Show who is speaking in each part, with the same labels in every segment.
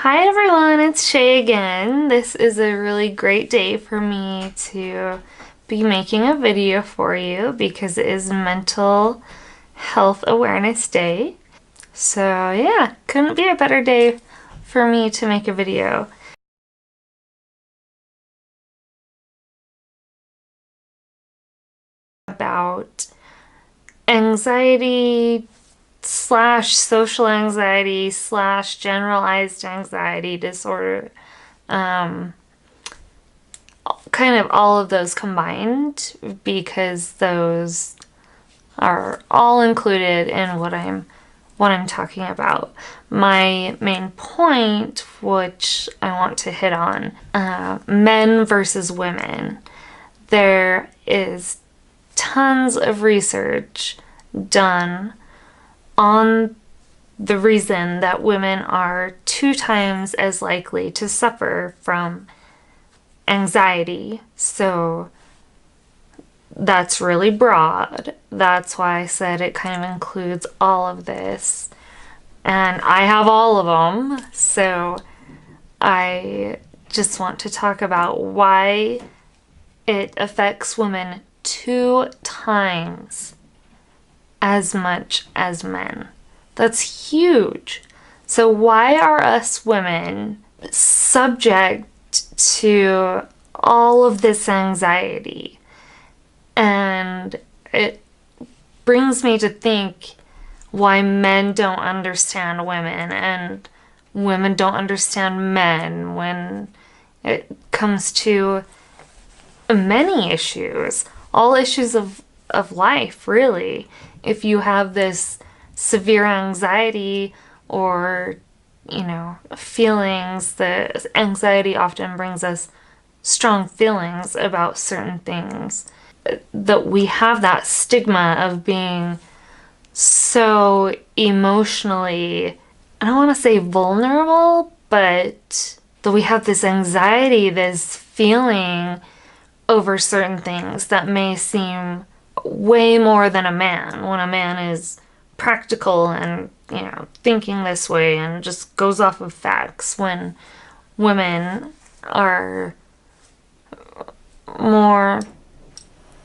Speaker 1: Hi everyone, it's Shay again. This is a really great day for me to be making a video for you because it is Mental Health Awareness Day. So yeah, couldn't be a better day for me to make a video. About anxiety slash social anxiety slash generalized anxiety disorder. Um, kind of all of those combined because those are all included in what I'm talking about. My main point, which I want to hit on, men versus women. There is tons of research done on the reason that women are 2 times as likely to suffer from anxiety. So that's really broad. That's why I said it kind of includes all of this. And I have all of them. So I just want to talk about why it affects women 2 times as much as men. That's huge. So why are us women subject to all of this anxiety? And it brings me to think why men don't understand women and women don't understand men when it comes to many issues, all issues of life, really. If you have this severe anxiety or, feelings, the anxiety often brings us strong feelings about certain things, that we have that stigma of being so emotionally, I don't want to say vulnerable, but that we have this anxiety, this feeling over certain things that may seem way more than a man when a man is practical and, thinking this way and just goes off of facts, when women are more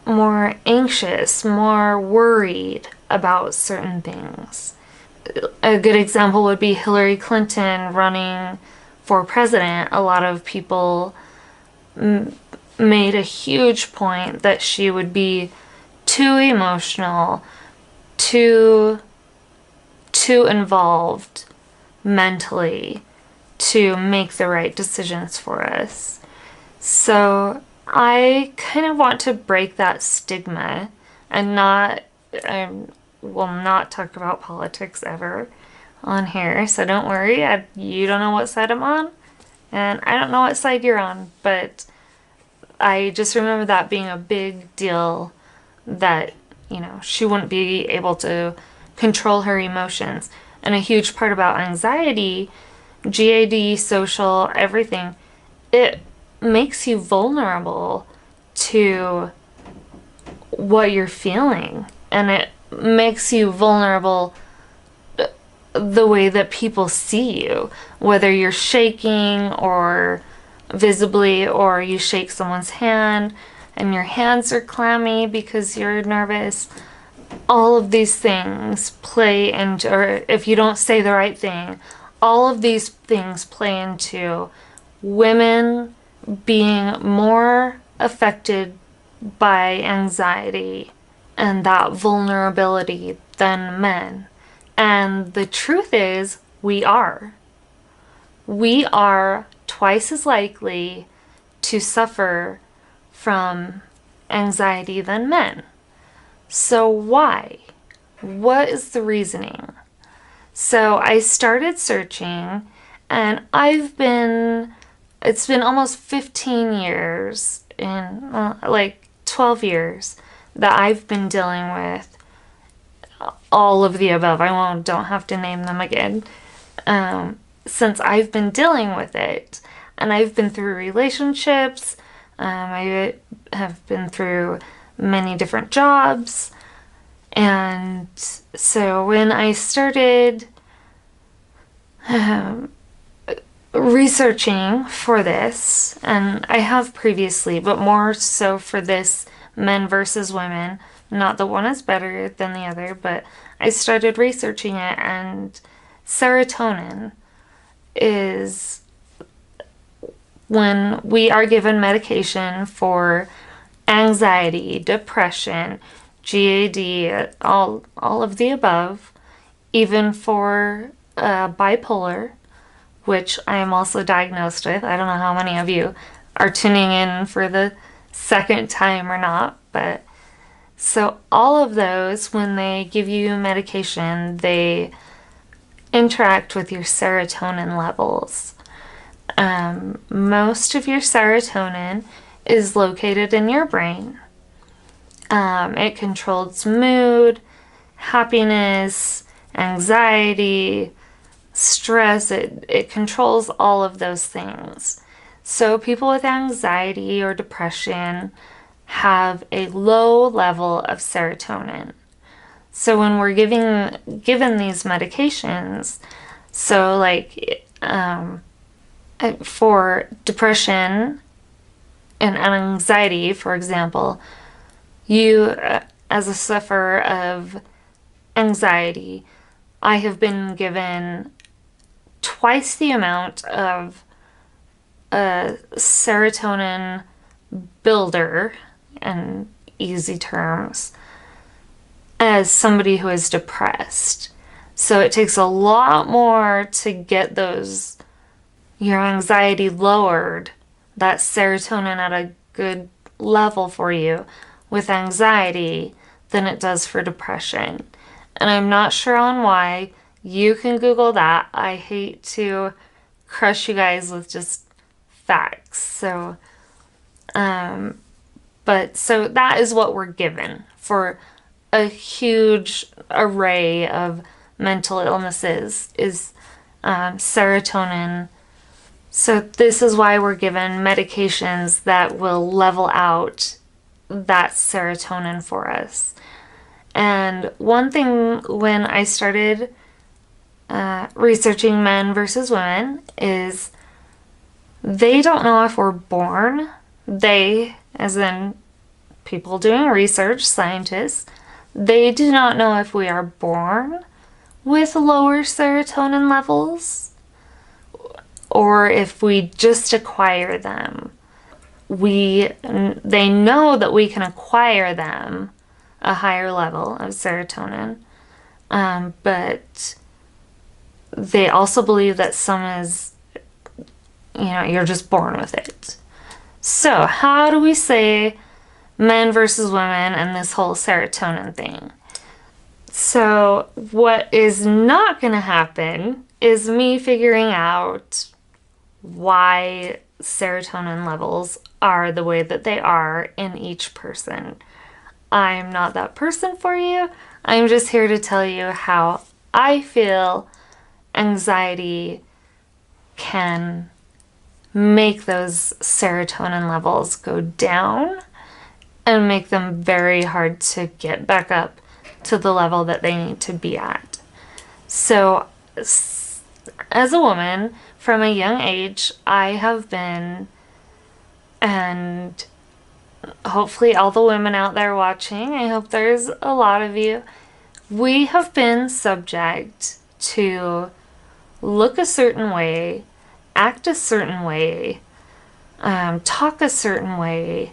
Speaker 1: more anxious, more worried about certain things. A good example would be Hillary Clinton running for president. A lot of people made a huge point that she would be too emotional, too involved mentally to make the right decisions for us. So I kind of want to break that stigma and I will not talk about politics ever on here, so don't worry. You don't know what side I'm on, and I don't know what side you're on, but I just remember that being a big deal that, she wouldn't be able to control her emotions. And a huge part about anxiety, GAD, social, everything, it makes you vulnerable to what you're feeling, and it makes you vulnerable the way that people see you, whether you're shaking or visibly, or you shake someone's hand and your hands are clammy because you're nervous. All of these things play into, or if you don't say the right thing, all of these things play into women being more affected by anxiety and that vulnerability than men. And the truth is, we are. We are twice as likely to suffer from anxiety than men. So why? What is the reasoning? So I started searching, and it's been almost 15 years, in like 12 years, that I've been dealing with all of the above. Don't have to name them again. Since I've been dealing with it, and I've been through relationships, I have been through many different jobs, and so when I started researching for this, and I have previously, but more so for this men versus women, not that one is better than the other, but I started researching it, and serotonin is when we are given medication for anxiety, depression, GAD, all of the above, even for bipolar, which I am also diagnosed with. I don't know how many of you are tuning in for the second time or not, but so all of those, when they give you medication, they interact with your serotonin levels. Most of your serotonin is located in your brain. It controls mood, happiness, anxiety, stress. It controls all of those things. So people with anxiety or depression have a low level of serotonin. So when we're given these medications, so like for depression and anxiety, for example, you, as a sufferer of anxiety, I have been given twice the amount of a serotonin builder, in easy terms, as somebody who is depressed. So it takes a lot more to get your anxiety lowered, that serotonin at a good level for you with anxiety, than it does for depression. And I'm not sure on why. You can Google that. I hate to crush you guys with just facts. So, so that is what we're given for a huge array of mental illnesses is serotonin. So this is why we're given medications that will level out that serotonin for us. And one thing when I started researching men versus women is they don't know if we're born. They, as in people doing research, scientists, they do not know if we are born with lower serotonin levels or if we just acquire them. They know that we can acquire them, a higher level of serotonin, but they also believe that some is, you're just born with it. So how do we say men versus women and this whole serotonin thing? So what is not going to happen is me figuring out why serotonin levels are the way that they are in each person. I'm not that person for you. I'm just here to tell you how I feel anxiety can make those serotonin levels go down and make them very hard to get back up to the level that they need to be at. So, as a woman, from a young age, I have been, and hopefully all the women out there watching, I hope there's a lot of you, we have been subject to look a certain way, act a certain way, talk a certain way,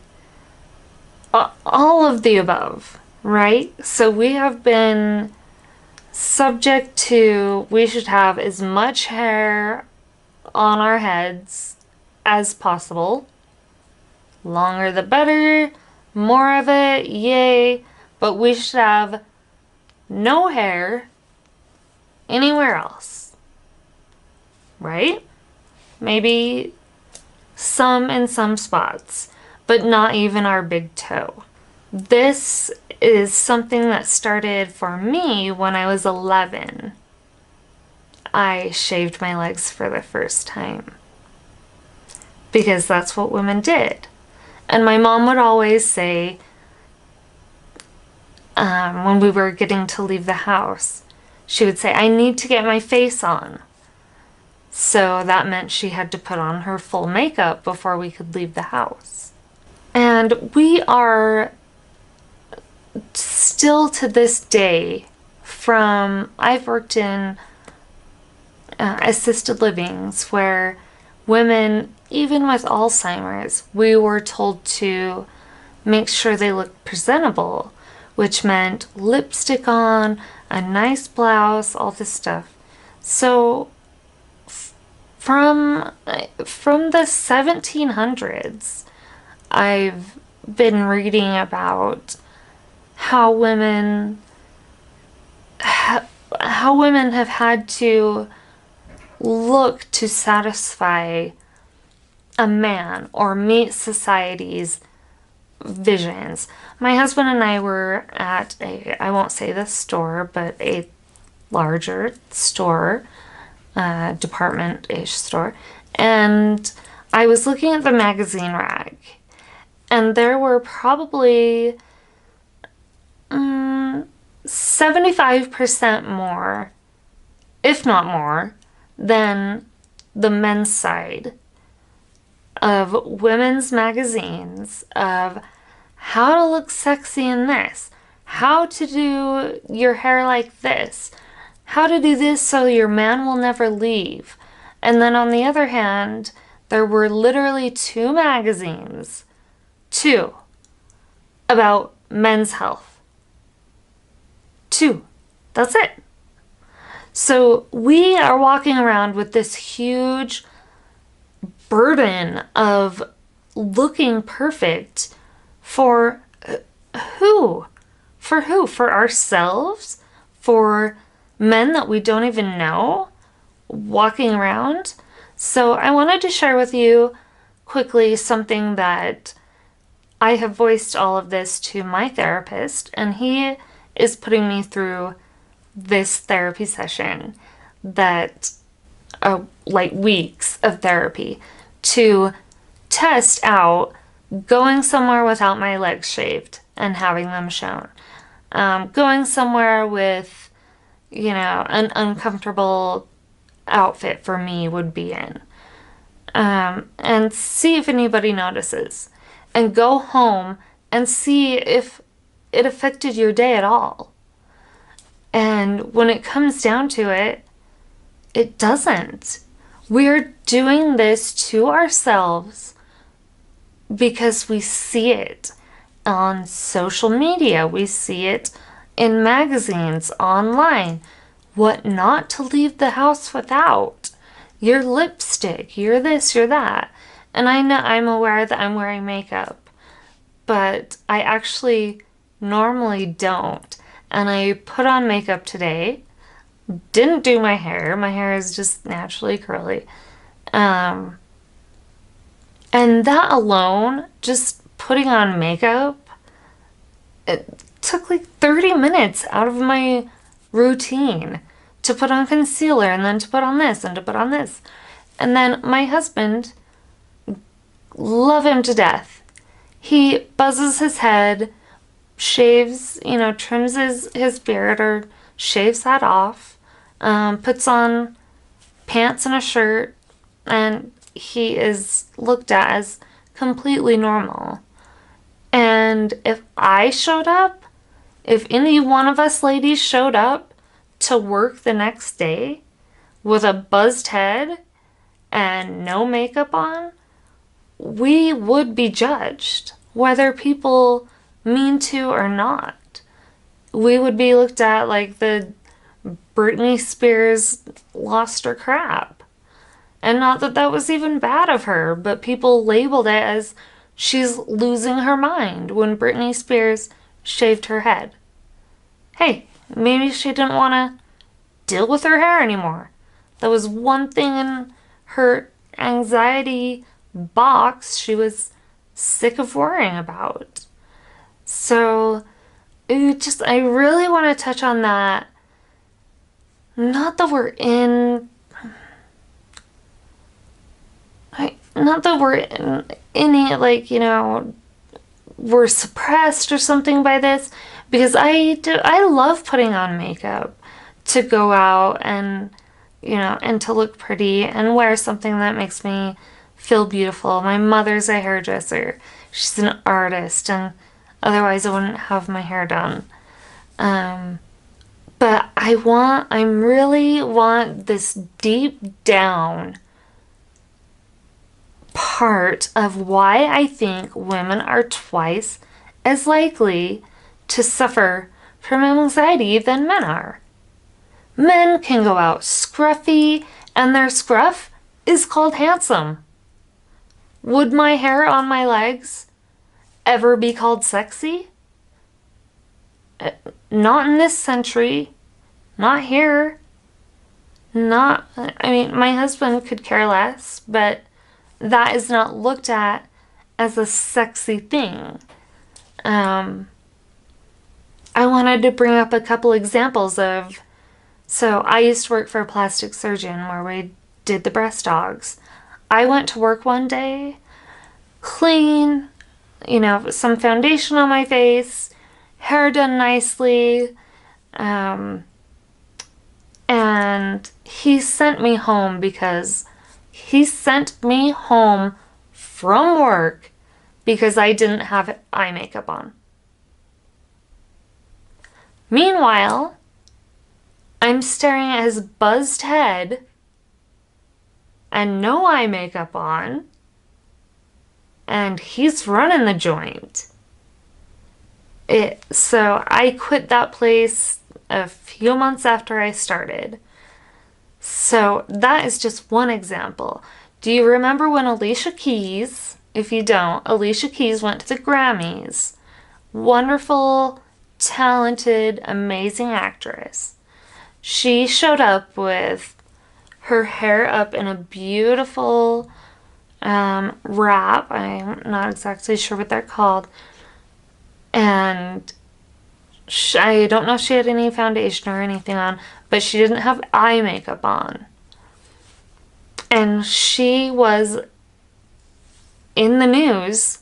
Speaker 1: all of the above, right? So we have been subject to, we should have as much hair on our heads as possible. Longer the better, more of it, yay, but we should have no hair anywhere else, right? Maybe some in some spots, but not even our big toe. This is something that started for me when I was 11. I shaved my legs for the first time because that's what women did. And my mom would always say, when we were getting to leave the house, she would say, I need to get my face on. So that meant she had to put on her full makeup before we could leave the house. And we are still to this day I've worked in assisted livings where women, even with Alzheimer's, we were told to make sure they looked presentable, which meant lipstick on, a nice blouse, all this stuff. So from the 1700s, I've been reading about how women have had to look to satisfy a man or meet society's visions. My husband and I were at I won't say the store, but a larger store, department-ish store, and I was looking at the magazine rack, and there were probably 75% more, if not more, than the men's side of women's magazines of how to look sexy in this, how to do your hair like this, how to do this so your man will never leave. And then on the other hand, there were literally 2 magazines, 2, about men's health. 2. That's it. So we are walking around with this huge burden of looking perfect for who? For who? For ourselves? For men that we don't even know walking around? So I wanted to share with you quickly something that I have voiced all of this to my therapist, and he is putting me through this therapy session that like weeks of therapy to test out going somewhere without my legs shaved and having them shown, going somewhere with, you know, an uncomfortable outfit for me would be in, and see if anybody notices, and go home and see if it affected your day at all. And when it comes down to it, it doesn't. We're doing this to ourselves because we see it on social media. We see it in magazines, online. What not to leave the house without. Your lipstick, you're this, you're that. And I know I'm aware that I'm wearing makeup, but I actually normally don't. And I put on makeup today. Didn't do my hair. My hair is just naturally curly. And that alone, just putting on makeup, it took like 30 minutes out of my routine to put on concealer and then to put on this and to put on this. And then my husband, love him to death. He buzzes his head, shaves, you know, trims his beard or shaves that off, puts on pants and a shirt, and he is looked at as completely normal. And if I showed up, if any one of us ladies showed up to work the next day with a buzzed head and no makeup on, we would be judged, whether people mean to or not. We would be looked at like the Britney Spears lost her crap. And not that that was even bad of her, but people labeled it as she's losing her mind when Britney Spears shaved her head. Hey, maybe she didn't want to deal with her hair anymore. That was one thing in her anxiety box she was sick of worrying about. So I really want to touch on that. Not that we're in any, like, you know, we're suppressed or something by this, because I love putting on makeup to go out and, and to look pretty and wear something that makes me feel beautiful. My mother's a hairdresser. She's an artist, and otherwise I wouldn't have my hair done. But I really want this deep down part of why I think women are twice as likely to suffer from anxiety than men are. Men can go out scruffy, and their scruff is called handsome. Would my hair on my legs ever be called sexy? Not in this century. Not here. My husband could care less, but that is not looked at as a sexy thing. I wanted to bring up a couple examples of, so I used to work for a plastic surgeon where we did the breast dogs. I went to work one day, clean, some foundation on my face, hair done nicely, and he sent me home from work because I didn't have eye makeup on. Meanwhile, I'm staring at his buzzed head and no eye makeup on, and he's running the joint. So I quit that place a few months after I started. So that is just one example. Do you remember when Alicia Keys, if you don't, Alicia Keys went to the Grammys? Wonderful, talented, amazing actress. She showed up with her hair up in a beautiful wrap. I'm not exactly sure what they're called. And I don't know if she had any foundation or anything on, but she didn't have eye makeup on. And she was in the news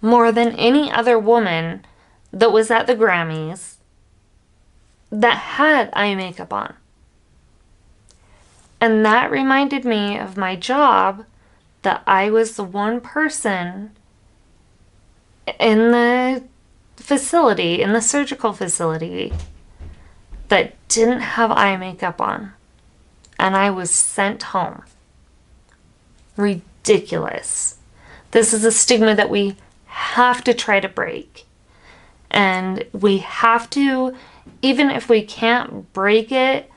Speaker 1: more than any other woman that was at the Grammys that had eye makeup on. And that reminded me of my job, that I was the one person in the facility, in the surgical facility, that didn't have eye makeup on. And I was sent home. Ridiculous. This is a stigma that we have to try to break. And we have to, even if we can't break it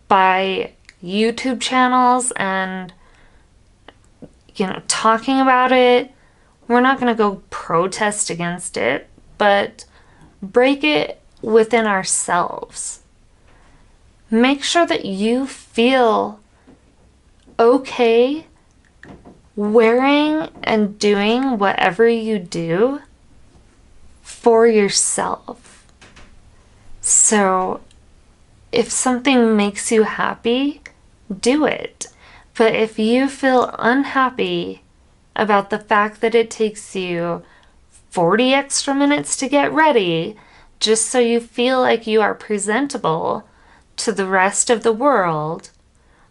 Speaker 1: by YouTube channels and, talking about it, we're not going to go protest against it, but break it within ourselves. Make sure that you feel okay wearing and doing whatever you do for yourself. So if something makes you happy, do it. But if you feel unhappy about the fact that it takes you 40 extra minutes to get ready just so you feel like you are presentable to the rest of the world,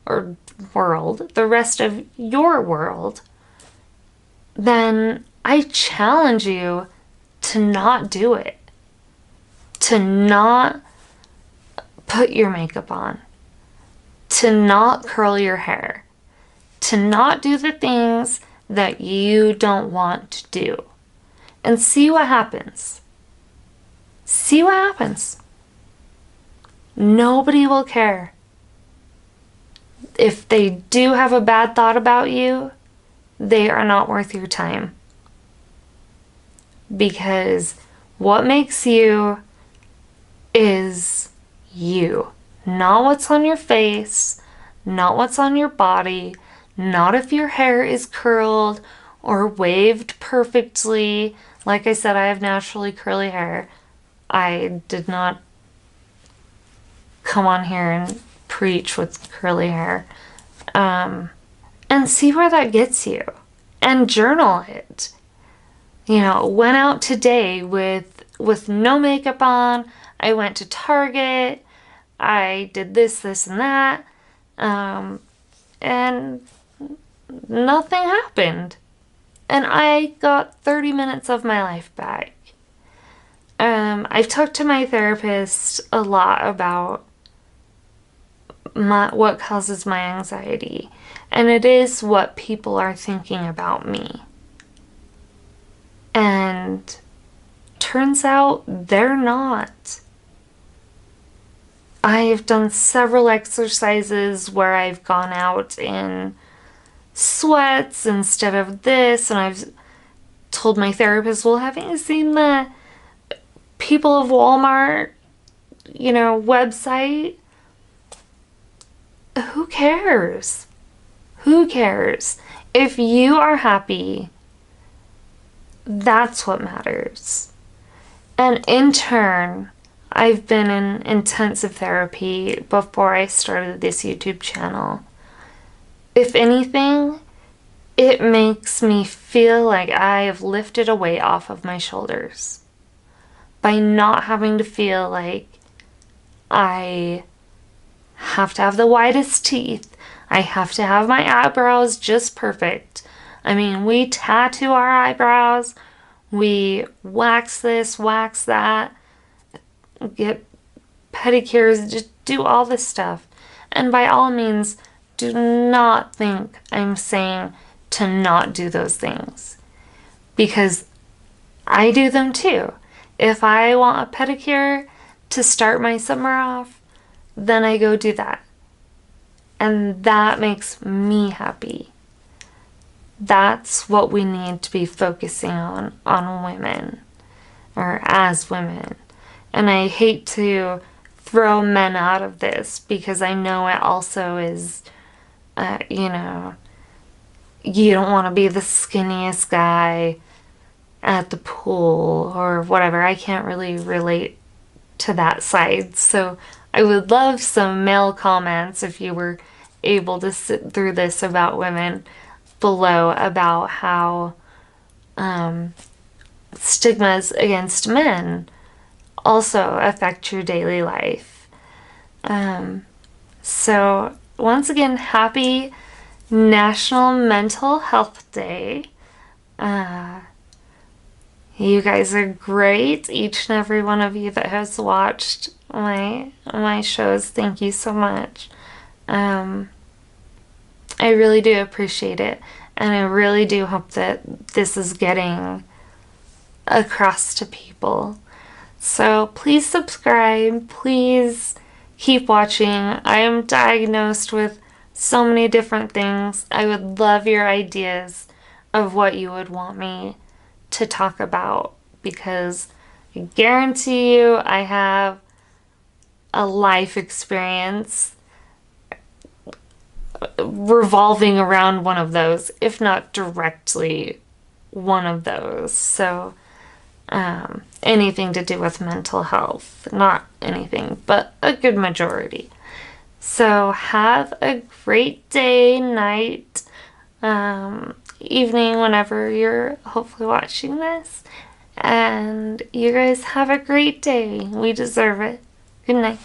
Speaker 1: the rest of your world, then I challenge you to not do it. To not put your makeup on. To not curl your hair. To not do the things that you don't want to do. And see what happens. See what happens. Nobody will care. If they do have a bad thought about you, they are not worth your time. Because what makes you is you. Not what's on your face, not what's on your body, not if your hair is curled or waved perfectly. Like I said, I have naturally curly hair. I did not come on here and preach with curly hair. And see where that gets you. And journal it. Went out today with no makeup on. I went to Target. I did this, and that. And nothing happened. And I got 30 minutes of my life back. I've talked to my therapist a lot about what causes my anxiety, and it is what people are thinking about me. And turns out they're not. I've done several exercises where I've gone out in sweats instead of this, and I've told my therapist, well, haven't you seen the People of Walmart, website? Who cares? Who cares? If you are happy, that's what matters. And in turn, I've been in intensive therapy before I started this YouTube channel. If anything, it makes me feel like I have lifted a weight off of my shoulders by not having to feel like I have to have the whitest teeth. I have to have my eyebrows just perfect. I mean, we tattoo our eyebrows, we wax this, wax that, get pedicures, just do all this stuff. And by all means, do not think I'm saying to not do those things, because I do them too. If I want a pedicure to start my summer off, then I go do that. And that makes me happy. That's what we need to be focusing on women, or as women. And I hate to throw men out of this, because I know it also is, you don't want to be the skinniest guy at the pool or whatever. I can't really relate to that side. So I would love some male comments, if you were able to sit through this, about women below, about how stigmas against men also affect your daily life. So once again, happy National Mental Health Day. You guys are great, each and every one of you that has watched my shows. Thank you so much. I really do appreciate it, and I really do hope that this is getting across to people. So please subscribe, please keep watching. I am diagnosed with so many different things. I would love your ideas of what you would want me to talk about, because I guarantee you I have a life experience revolving around one of those, if not directly one of those. So anything to do with mental health, not anything, but a good majority. So have a great day, night, evening, whenever you're hopefully watching this. And you guys have a great day. We deserve it. Good night.